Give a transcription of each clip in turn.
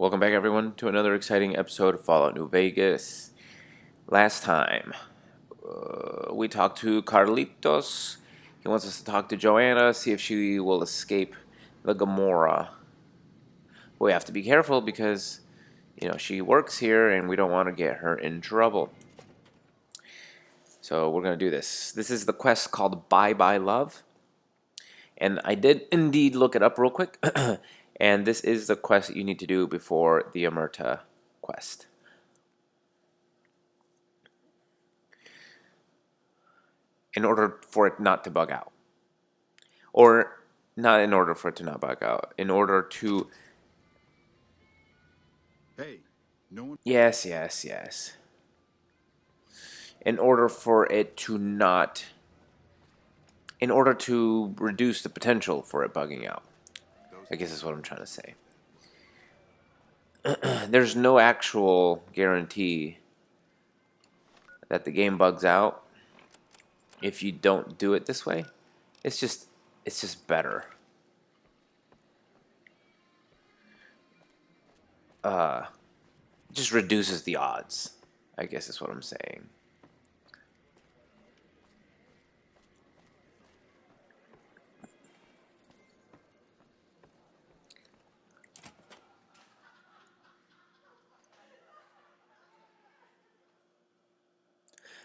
Welcome back, everyone, to another exciting episode of Fallout New Vegas. Last time, we talked to Carlitos. He wants us to talk to Joanna, see if she will escape the Gomorrah. We have to be careful because, she works here and we don't want to get her in trouble. So we're going to do this. This is the quest called Bye Bye Love. And I did indeed look it up real quick. And this is the quest that you need to do before the Omerta quest. In order for it not to bug out. Or not in order for it to not bug out. In order to... Hey, no one... Yes. In order for it to not... In order to reduce the potential for it bugging out. I guess is what I'm trying to say. There's no actual guarantee that the game bugs out if you don't do it this way. It's just better. It just reduces the odds, I guess is what I'm saying.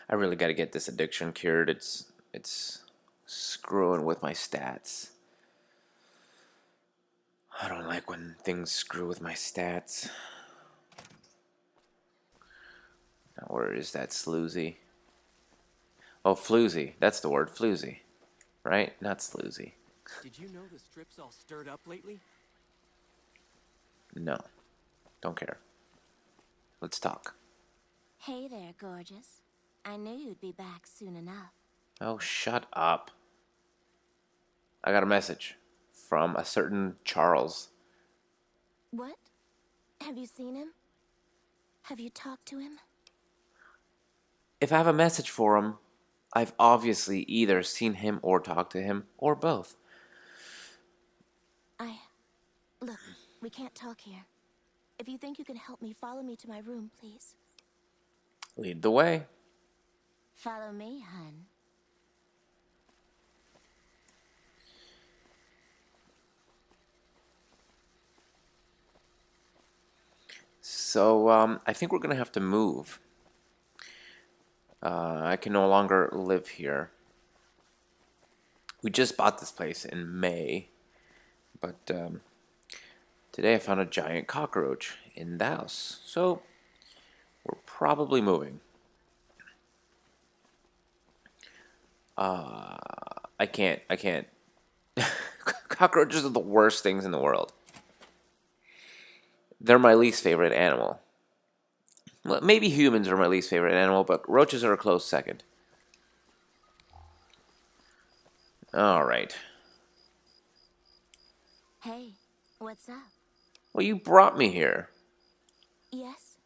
I really got to get this addiction cured. It's screwing with my stats. I don't like when things screw with my stats. Now, where is that sloozy? Oh, floozy. That's the word, floozy. Right? Not sloozy. Did you know the strip's all stirred up lately? No. Don't care. Let's talk. Hey there, gorgeous. I knew you'd be back soon enough. Oh, shut up. I got a message from a certain Charles. What? Have you seen him? Have you talked to him? If I have a message for him, I've obviously either seen him or talked to him, or both. Look, we can't talk here. If you think you can help me, follow me to my room, please. Lead the way. Follow me, hun. So, I think we're going to have to move. I can no longer live here. We just bought this place in May. But today I found a giant cockroach in the house. So, we're probably moving. I can't. Cockroaches are the worst things in the world. They're my least favorite animal. Well, maybe humans are my least favorite animal, but roaches are a close second. Alright. Hey, what's up? Well, you brought me here. Yes?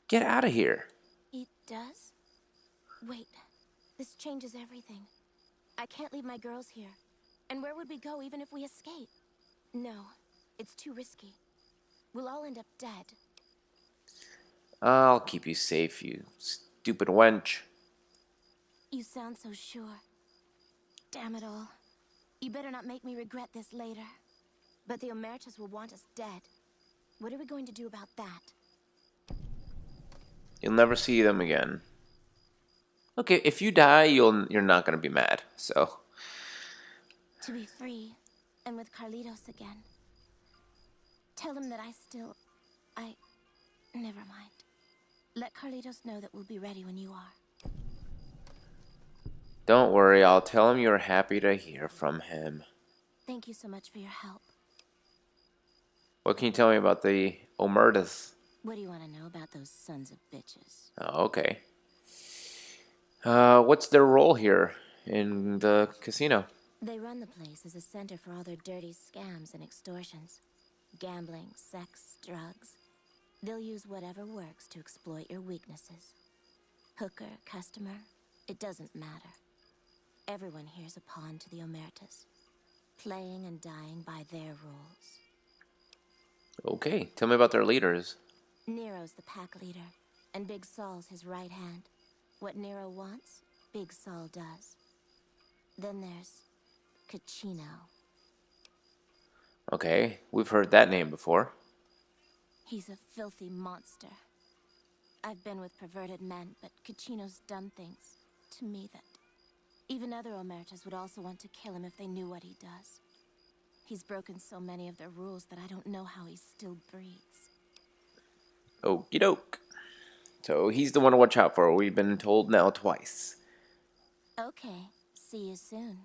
Get out of here. He does? Wait, this changes everything. I can't leave my girls here. And where would we go even if we escape? No, it's too risky. We'll all end up dead. I'll keep you safe, you stupid wench. You sound so sure. Damn it all. You better not make me regret this later. But the Omertas will want us dead. What are we going to do about that? You'll never see them again. Okay, if you die, you're not gonna be mad. So To be free, and with Carlitos again. Tell him that never mind. Let Carlitos know that we'll be ready when you are. don't worry, I'll tell him you're happy to hear from him. Thank you so much for your help. What can you tell me about the Omertas? What do you want to know about those sons of bitches? Oh, okay. What's their role here in the casino? They run the place as a center for all their dirty scams and extortions. Gambling, sex, drugs. They'll use whatever works to exploit your weaknesses. Hooker, customer, it doesn't matter. Everyone here's a pawn to the Omertas, playing and dying by their rules. Okay, tell me about their leaders. Nero's the pack leader, and Big Saul's his right hand. What Nero wants, Big Saul does. Then there's Caccino. Okay, we've heard that name before. He's a filthy monster. I've been with perverted men, but Caccino's done things to me that even other Omertas would also want to kill him if they knew what he does. He's broken so many of their rules that I don't know how he still breathes. Okie doke. So he's the one to watch out for. We've been told now twice. Okay, see you soon.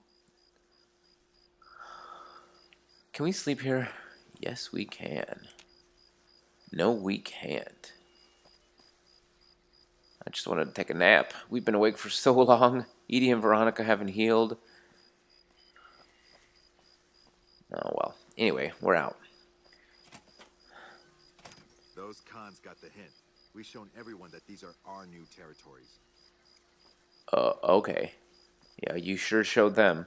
Can we sleep here? Yes, we can. No, we can't. I just wanted to take a nap. We've been awake for so long. Edie and Veronica haven't healed. Oh, well. Anyway, we're out. Those cons got the hint. We've shown everyone that these are our new territories. Okay. Yeah, you sure showed them.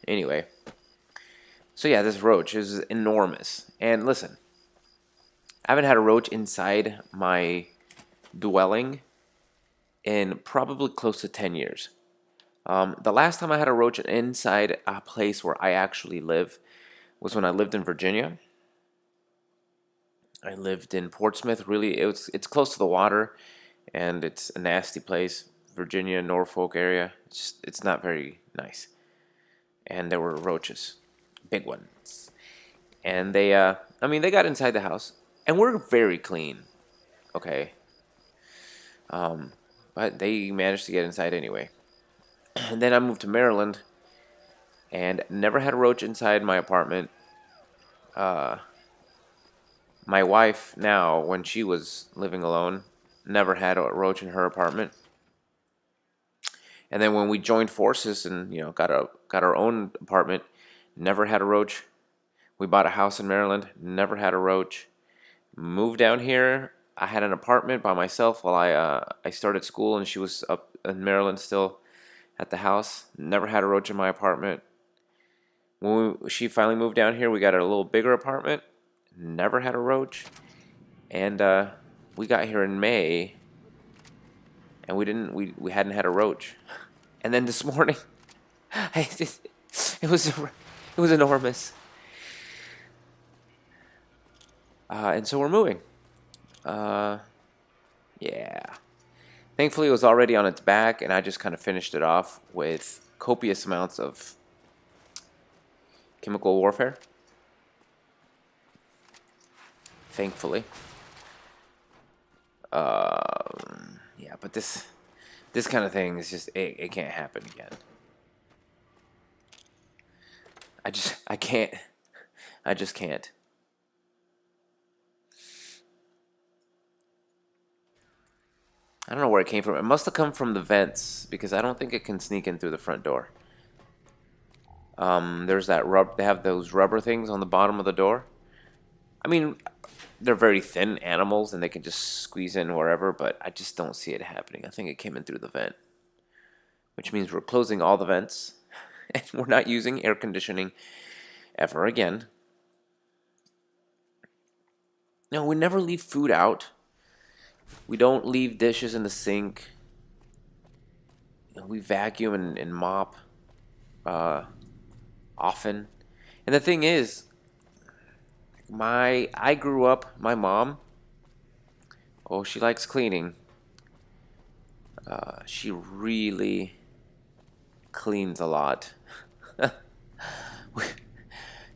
Anyway. So yeah, this roach is enormous. And listen, I haven't had a roach inside my dwelling in probably close to 10 years. The last time I had a roach inside a place where I actually live was when I lived in Virginia. I lived in Portsmouth. Really, it's close to the water, and it's a nasty place. Virginia, Norfolk area. It's not very nice. And there were roaches, big ones, and they got inside the house, and we're very clean, okay. But they managed to get inside anyway. And then I moved to Maryland, and never had a roach inside my apartment. My wife now, when she was living alone, never had a roach in her apartment. And then when we joined forces and got our own apartment, never had a roach. We bought a house in Maryland, never had a roach. Moved down here, I had an apartment by myself while I started school, and she was up in Maryland still at the house. Never had a roach in my apartment. When she finally moved down here, we got a little bigger apartment. Never had a roach. And we got here in May, and we hadn't had a roach. And then this morning, it was enormous. And so we're moving. Yeah. Thankfully, it was already on its back, and I just kind of finished it off with copious amounts of chemical warfare. Thankfully. Yeah, but this kind of thing is just it can't happen again. I just can't. I don't know where it came from. It must have come from the vents, because I don't think it can sneak in through the front door. There's that they have those rubber things on the bottom of the door. I mean, they're very thin animals and they can just squeeze in wherever, but I just don't see it happening. I think it came in through the vent, which means we're closing all the vents and we're not using air conditioning ever again. No, we never leave food out. We don't leave dishes in the sink. We vacuum and mop often. And the thing is, my mom, oh, she likes cleaning. She really cleans a lot.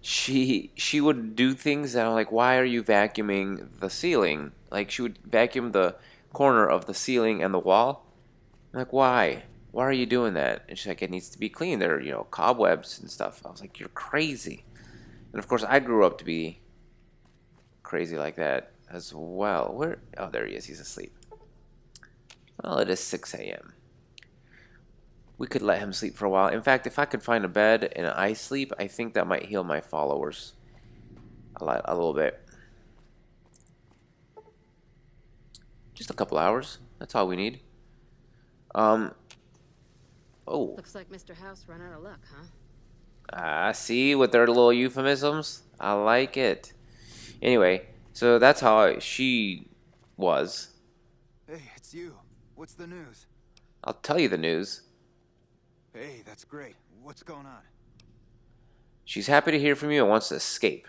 She would do things that I'm like, why are you vacuuming the ceiling? Like, she would vacuum the corner of the ceiling and the wall. I'm like, why? Why are you doing that? And she's like, it needs to be clean. There are, cobwebs and stuff. I was like, you're crazy. And of course, I grew up to be crazy like that as well. Where? Oh, there he is. He's asleep. Well, it is 6 a.m. We could let him sleep for a while. In fact, if I could find a bed and I sleep, I think that might heal my followers a little bit. Just a couple hours. That's all we need. Oh. Looks like Mr. House run out of luck, huh? See, with their little euphemisms? I like it. Anyway, so that's how she was. Hey, it's you. What's the news? I'll tell you the news. Hey, that's great. What's going on? She's happy to hear from you and wants to escape.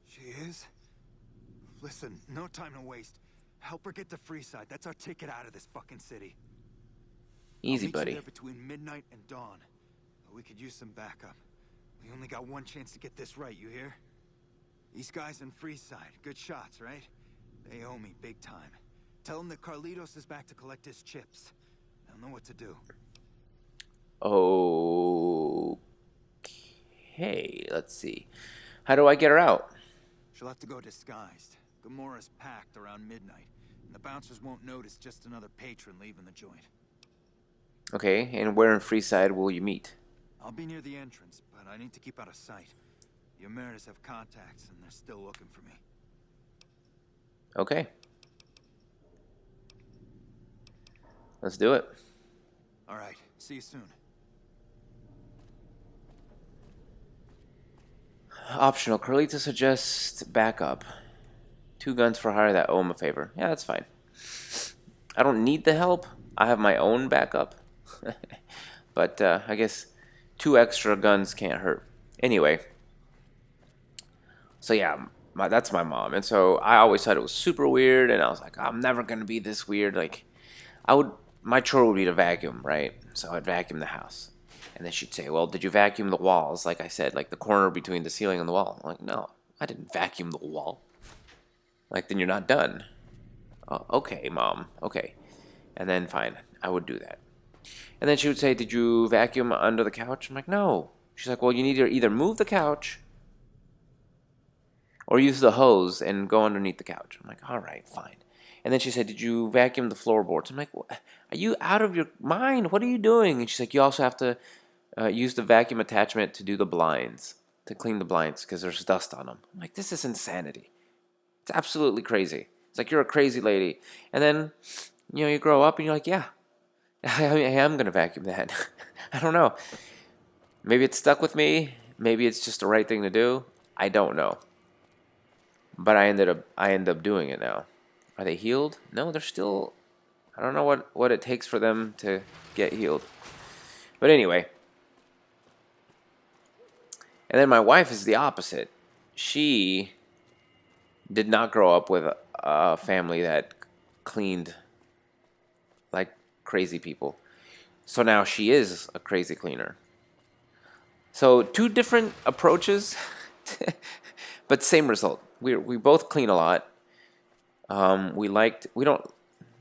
She is? Listen, no time to waste. Help her get to Freeside. That's our ticket out of this fucking city. Easy, I'll meet buddy. you there between midnight and dawn. But we could use some backup. We only got one chance to get this right, you hear? These guys in Freeside, good shots, right? They owe me big time. Tell them that Carlitos is back to collect his chips. They'll know what to do. Okay, let's see. How do I get her out? She'll have to go disguised. Gamora's packed around midnight, and the bouncers won't notice just another patron leaving the joint. Okay, and where in Freeside will you meet? I'll be near the entrance, but I need to keep out of sight. The Emeritus have contacts, and they're still looking for me. Okay. Let's do it. All right, see you soon. Optional. Carlitos suggests backup. 2 guns for hire that owe him a favor. Yeah, that's fine. I don't need the help. I have my own backup. But I guess 2 extra guns can't hurt. Anyway. So yeah, that's my mom. And so I always thought it was super weird. And I was like, I'm never going to be this weird. Like, my chore would be to vacuum, right? So I'd vacuum the house. And then she'd say, well, did you vacuum the walls? Like I said, like the corner between the ceiling and the wall. I'm like, no, I didn't vacuum the wall. Like, then you're not done. Oh, okay, Mom. Okay. And then, fine, I would do that. And then she would say, did you vacuum under the couch? I'm like, no. She's like, well, you need to either move the couch or use the hose and go underneath the couch. I'm like, all right, fine. And then she said, did you vacuum the floorboards? I'm like, are you out of your mind? What are you doing? And she's like, you also have to use the vacuum attachment to do the blinds, to clean the blinds, because there's dust on them. I'm like, this is insanity. It's absolutely crazy. It's like, you're a crazy lady. And then, you grow up and you're like, yeah, I am going to vacuum that. I don't know. Maybe it's stuck with me. Maybe it's just the right thing to do. I don't know. But I end up doing it now. Are they healed? No, they're still... I don't know what it takes for them to get healed. But anyway. And then my wife is the opposite. She did not grow up with a family that cleaned like crazy people. So now she is a crazy cleaner. So 2 different approaches, but same result. We both clean a lot. I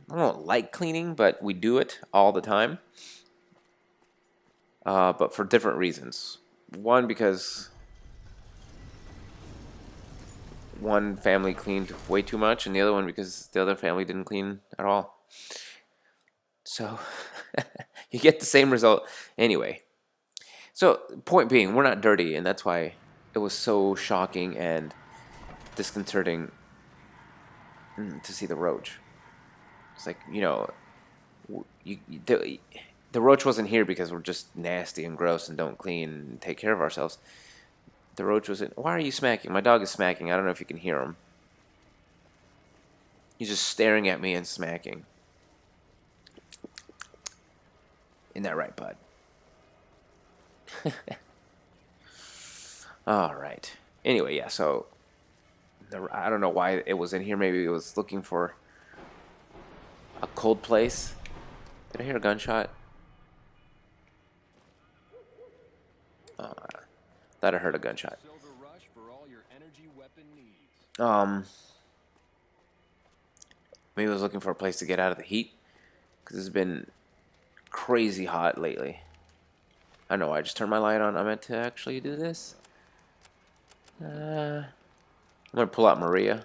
don't like cleaning, but we do it all the time. But for different reasons. One, because one family cleaned way too much, and the other one because the other family didn't clean at all. So you get the same result anyway. So point being, we're not dirty, and that's why it was so shocking and disconcerting to see the roach. It's like, the roach wasn't here because we're just nasty and gross and don't clean and take care of ourselves. The roach was in... Why are you smacking? My dog is smacking. I don't know if you can hear him. He's just staring at me and smacking. Isn't that right, bud? All right. Anyway, yeah, so... I don't know why it was in here. Maybe it was looking for a cold place. Did I hear a gunshot? Thought I heard a gunshot. Maybe I was looking for a place to get out of the heat, because it's been crazy hot lately. I don't know. I just turned my light on. I meant to actually do this. I'm gonna pull out Maria.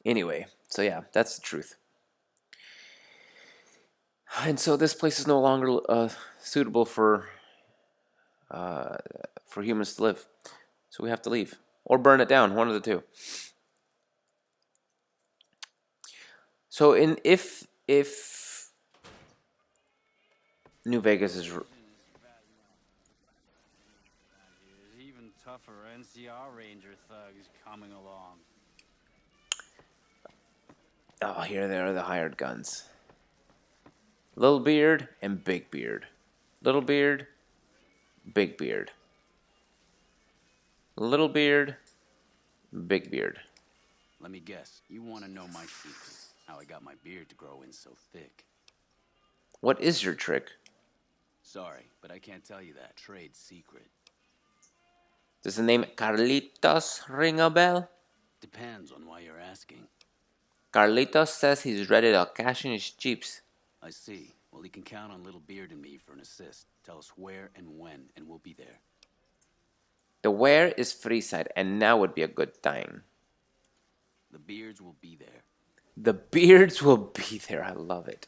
Anyway, so yeah, that's the truth. And so this place is no longer suitable for humans to live. So we have to leave. Or burn it down, one of the two. So if New Vegas is. There's even tougher NCR Ranger thugs coming along. Oh, here they are, the hired guns. Little Beard and Big Beard. Little Beard, Big Beard. Little Beard, Big Beard. Let me guess, you want to know my secret. How I got my beard to grow in so thick. What is your trick? Sorry, but I can't tell you that. Trade secret. Does the name Carlitos ring a bell? Depends on why you're asking. Carlitos says he's ready to cash in his chips. I see. Well, he can count on Little Beard and me for an assist. Tell us where and when, and we'll be there. The where is Freeside, and now would be a good time. The Beards will be there. The Beards will be there. I love it.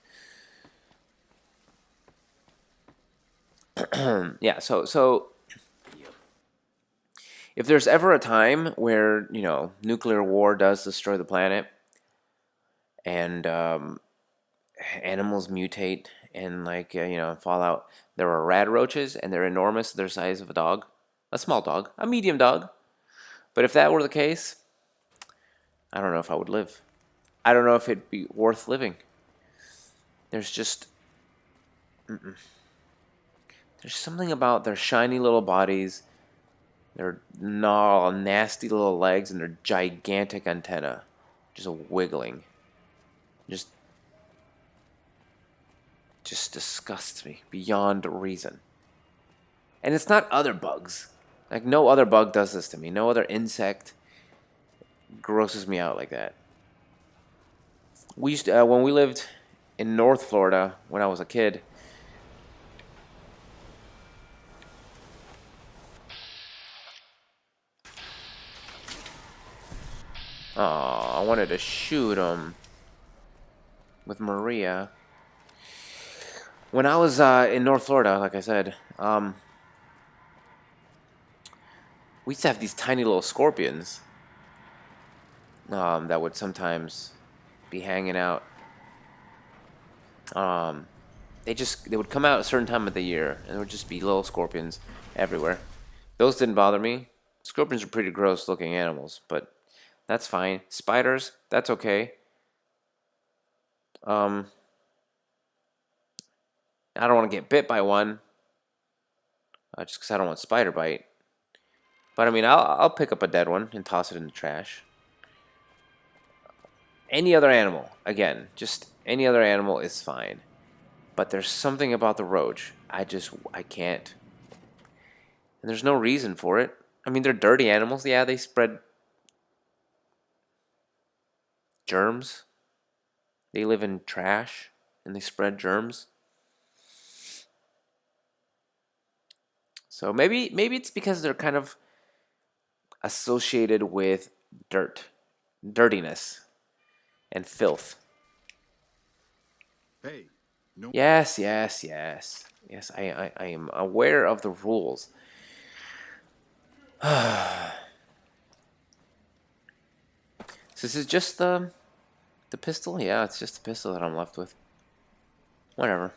Yeah, so Yep. if there's ever a time where, nuclear war does destroy the planet and animals mutate and Fallout, there are rad roaches and they're enormous. They're the size of a dog, a small dog, a medium dog. But if that were the case, I don't know if I would live. I don't know if it'd be worth living. There's just... There's something about their shiny little bodies, their nasty little legs, and their gigantic antenna just wiggling. Just disgusts me beyond reason. And it's not other bugs. Like, no other bug does this to me. No other insect grosses me out like that. We used to, when we lived in North Florida when I was a kid. Oh, I wanted to shoot him with Maria. When I was in North Florida, like I said, we used to have these tiny little scorpions that would sometimes be hanging out. They would come out at a certain time of the year, and there would just be little scorpions everywhere. Those didn't bother me. Scorpions are pretty gross looking animals, but that's fine. Spiders, that's okay. I don't want to get bit by one, just because I don't want spider bite. But I mean, I'll pick up a dead one and toss it in the trash. Any other animal, again, just any other animal is fine. But there's something about the roach. I can't. And there's no reason for it. I mean, they're dirty animals. Yeah, they spread germs. They live in trash and they spread germs. So maybe it's because they're kind of associated with dirtiness, and filth. Hey, no. Yes. Yes, I am aware of the rules. So this is just the pistol? Yeah, it's just the pistol that I'm left with. Whatever.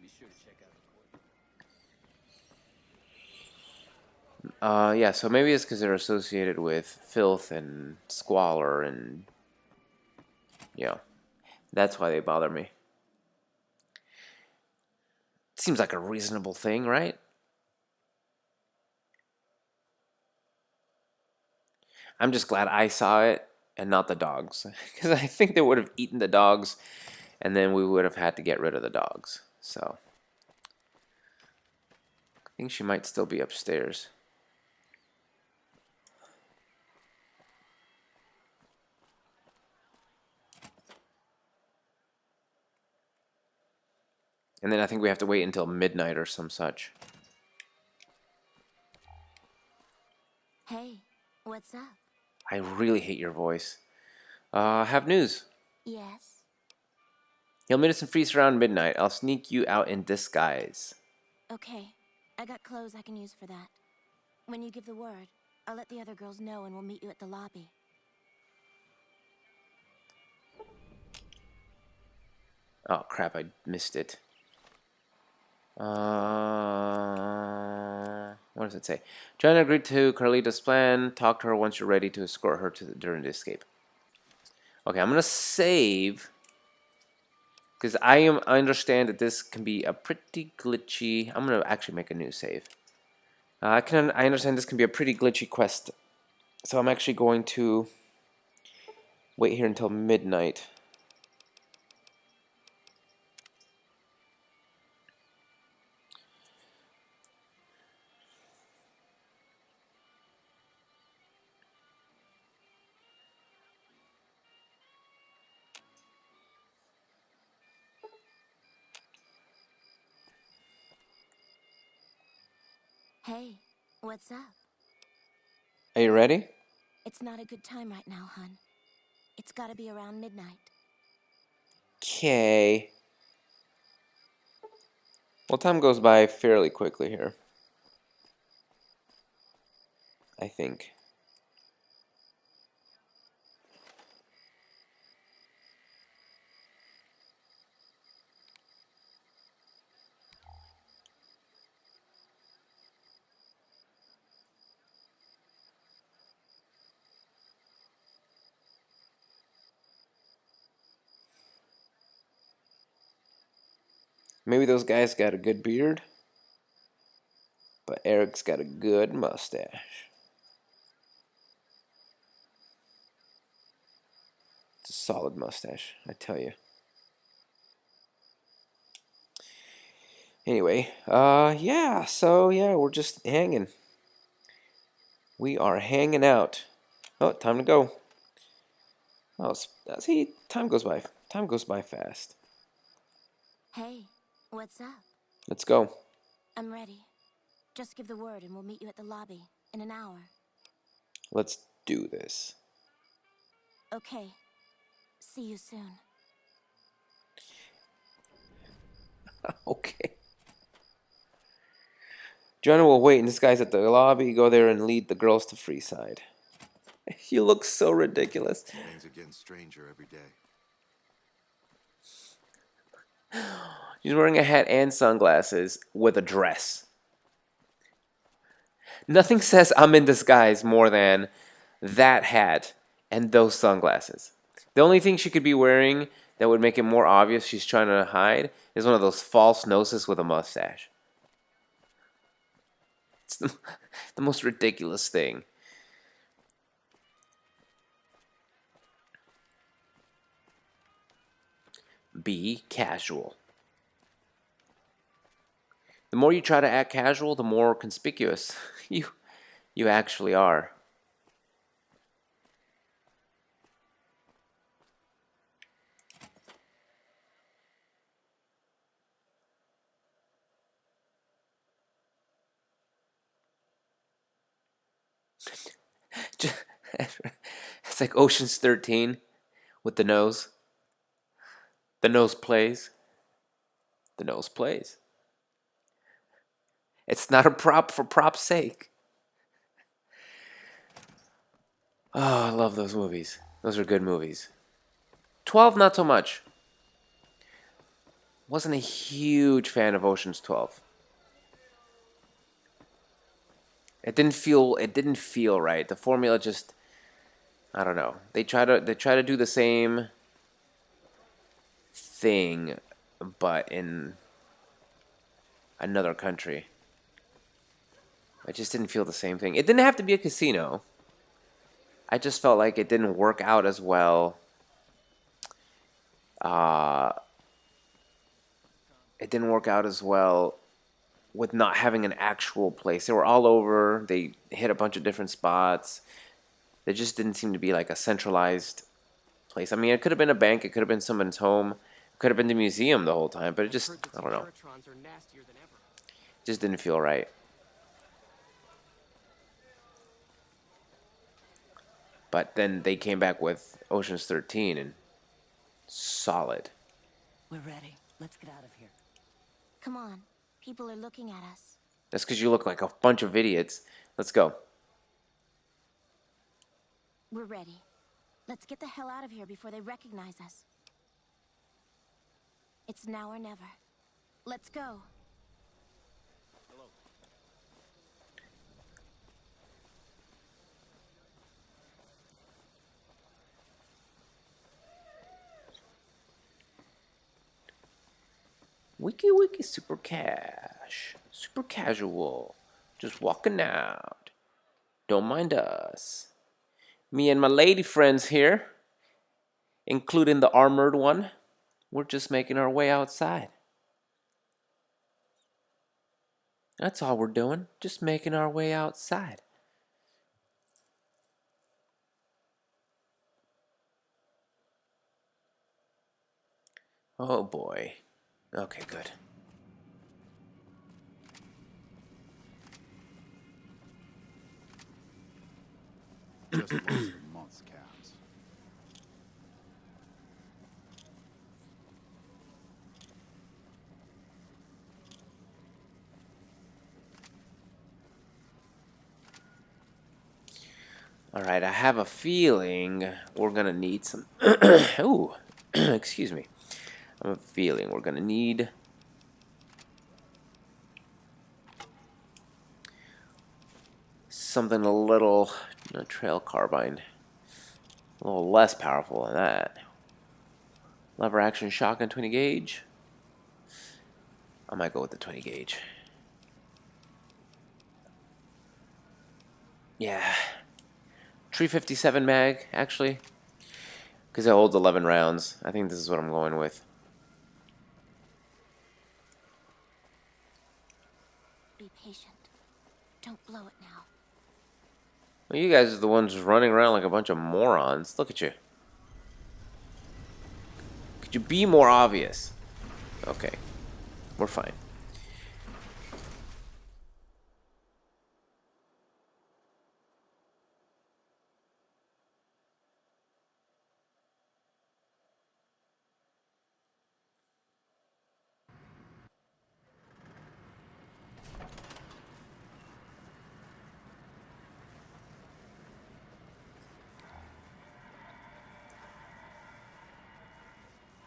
Be sure to check out the Yeah, so maybe it's because they're associated with filth and squalor and... that's why they bother me. Seems like a reasonable thing, right? I'm just glad I saw it and not the dogs. Because I think they would have eaten the dogs and then we would have had to get rid of the dogs. So, I think she might still be upstairs. And then I think we have to wait until midnight or some such. Hey, what's up? I really hate your voice. Have news. Yes? He'll meet us in Freeze around midnight. I'll sneak you out in disguise. Okay, I got clothes I can use for that. When you give the word, I'll let the other girls know and we'll meet you at the lobby. Oh crap! I missed it. What does it say? Joanna agreed to Carlitos' plan. Talk to her once you're ready to escort her during the escape. Okay, I'm gonna save because I understand that this can be a pretty glitchy. I'm gonna actually make a new save. I understand this can be a pretty glitchy quest, so I'm actually going to wait here until midnight. Hey, what's up? Are you ready? It's not a good time right now, hun. It's gotta be around midnight. Okay. Well, time goes by fairly quickly here, I think. Maybe those guys got a good beard, but Eric's got a good mustache. It's a solid mustache, I tell you. Anyway, yeah, so yeah, we're just hanging. We are hanging out. Oh, time to go. Oh, see, time goes by. Time goes by fast. Hey, what's up? Let's go. I'm ready. Just give the word and we'll meet you at the lobby in an hour. Let's do this. Okay. See you soon. Okay. Jonah will wait in disguise at the lobby. Go there and lead the girls to Freeside. You look so ridiculous. Things are getting stranger every day. She's wearing a hat and sunglasses with a dress. Nothing says I'm in disguise more than that hat and those sunglasses. The only thing she could be wearing that would make it more obvious she's trying to hide is one of those false noses with a mustache. It's the most ridiculous thing. Be casual. The more you try to act casual, the more conspicuous you actually are. It's like Ocean's 13 with the nose. The nose plays. The nose plays. It's not a prop for prop's sake. Oh, I love those movies. Those are good movies. 12, not so much. Wasn't a huge fan of Ocean's 12. It didn't feel right. The formula just, I don't know. They try to do the same thing but in another country. It just didn't feel the same thing. It didn't have to be a casino. I just felt like it didn't work out as well. Uh, it didn't work out as well with not having an actual place. They were all over. They hit a bunch of different spots. There just didn't seem to be like a centralized place. I mean, it could have been a bank. It could have been someone's home. It could have been the museum the whole time. But it just, Heard that I some don't know. Paratrons are nastier than ever. Just didn't feel right. But then they came back with Ocean's 13 and solid. We're ready. Let's get out of here. Come on. People are looking at us. That's because you look like a bunch of idiots. Let's go. We're ready. Let's get the hell out of here before they recognize us. It's now or never. Let's go. Wiki wiki super cash. Super casual. Just walking out. Don't mind us. Me and my lady friends here, including the armored one, we're just making our way outside. That's all we're doing. Just making our way outside. Oh boy. Okay, good. Just lost a month's caps. Alright, I have a feeling we're gonna need some... Ooh, excuse me. I have a feeling we're gonna need... something a little... a trail carbine. A little less powerful than that. Lever action shotgun 20 gauge. I might go with the 20 gauge. Yeah. 357 mag, actually. Because it holds 11 rounds. I think this is what I'm going with. Be patient. Don't blow it now. Well, you guys are the ones running around like a bunch of morons. Look at you. Could you be more obvious? Okay. We're fine.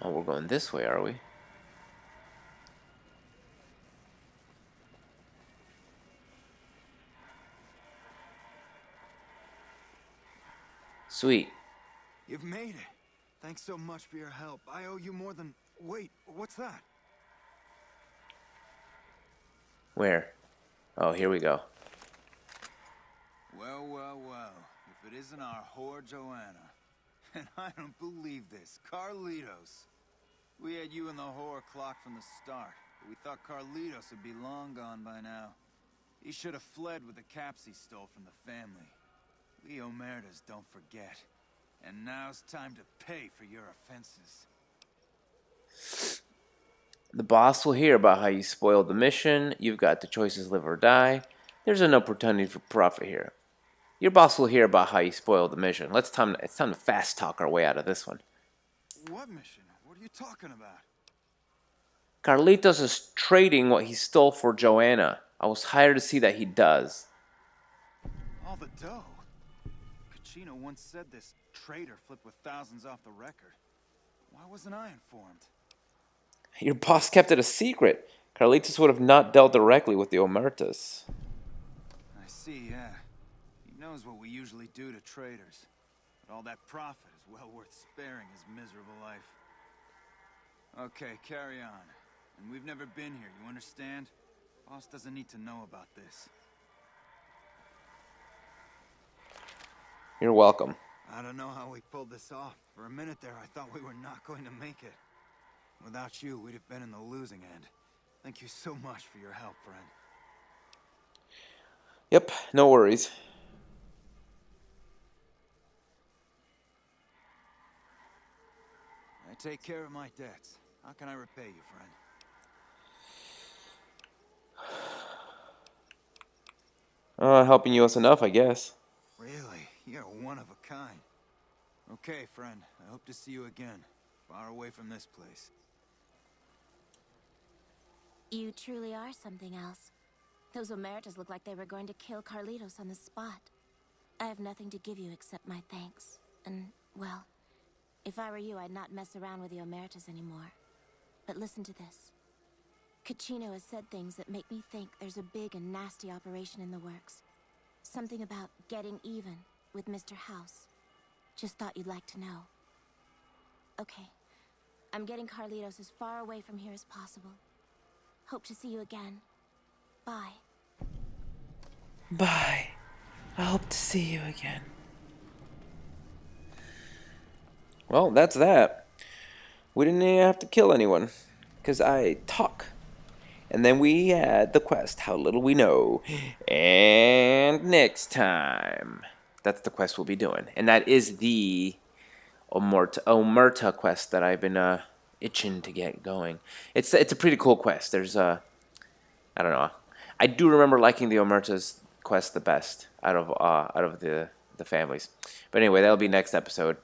Oh, we're going this way, are we? Sweet. You've made it. Thanks so much for your help. I owe you more than... Wait, what's that? Where? Oh, here we go. Well, well, well. If it isn't our whore Joanna. And I don't believe this. Carlitos. We had you in the whore clocked from the start. But we thought Carlitos would be long gone by now. He should have fled with the caps he stole from the family. We Omertas don't forget. And now's time to pay for your offenses. The boss will hear about how you spoiled the mission. You've got the choices live or die. There's no opportunity for profit here. Your boss will hear about how you spoiled the mission. It's time to fast talk our way out of this one. What mission? What are you talking about? Carlitos is trading what he stole for Joanna. I was hired to see that he does. All the dough. Kachino once said this traitor flipped with thousands off the record. Why wasn't I informed? Your boss kept it a secret. Carlitos would have not dealt directly with the Omertas. I see, yeah. He knows what we usually do to traitors. But all that profit is well worth sparing his miserable life. Okay, carry on. And we've never been here, you understand? Boss doesn't need to know about this. You're welcome. I don't know how we pulled this off. For a minute there, I thought we were not going to make it. Without you, we'd have been in the losing end. Thank you so much for your help, friend. Yep, no worries. I take care of my debts. How can I repay you, friend? Helping you us enough, I guess. Really? You're one of a kind. Okay, friend. I hope to see you again. Far away from this place. You truly are something else. Those Omertas look like they were going to kill Carlitos on the spot. I have nothing to give you except my thanks. And, well, if I were you, I'd not mess around with the Omertas anymore. but listen to this. Kachino has said things that make me think there's a big and nasty operation in the works. Something about getting even with Mr. House. Just thought you'd like to know. Okay. I'm getting Carlitos as far away from here as possible. Hope to see you again. Bye. Bye. I hope to see you again. Well, that's that. We didn't even have to kill anyone, because I talk. And then we had the quest, How Little We Know. And next time, that's the quest we'll be doing. And that is the Omerta quest that I've been itching to get going. It's a pretty cool quest. There's I don't know. I do remember liking the Omerta's quest the best out of the families. But anyway, that'll be next episode,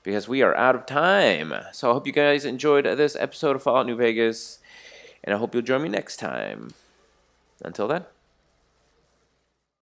because we are out of time. So I hope you guys enjoyed this episode of Fallout New Vegas, and I hope you'll join me next time. Until then.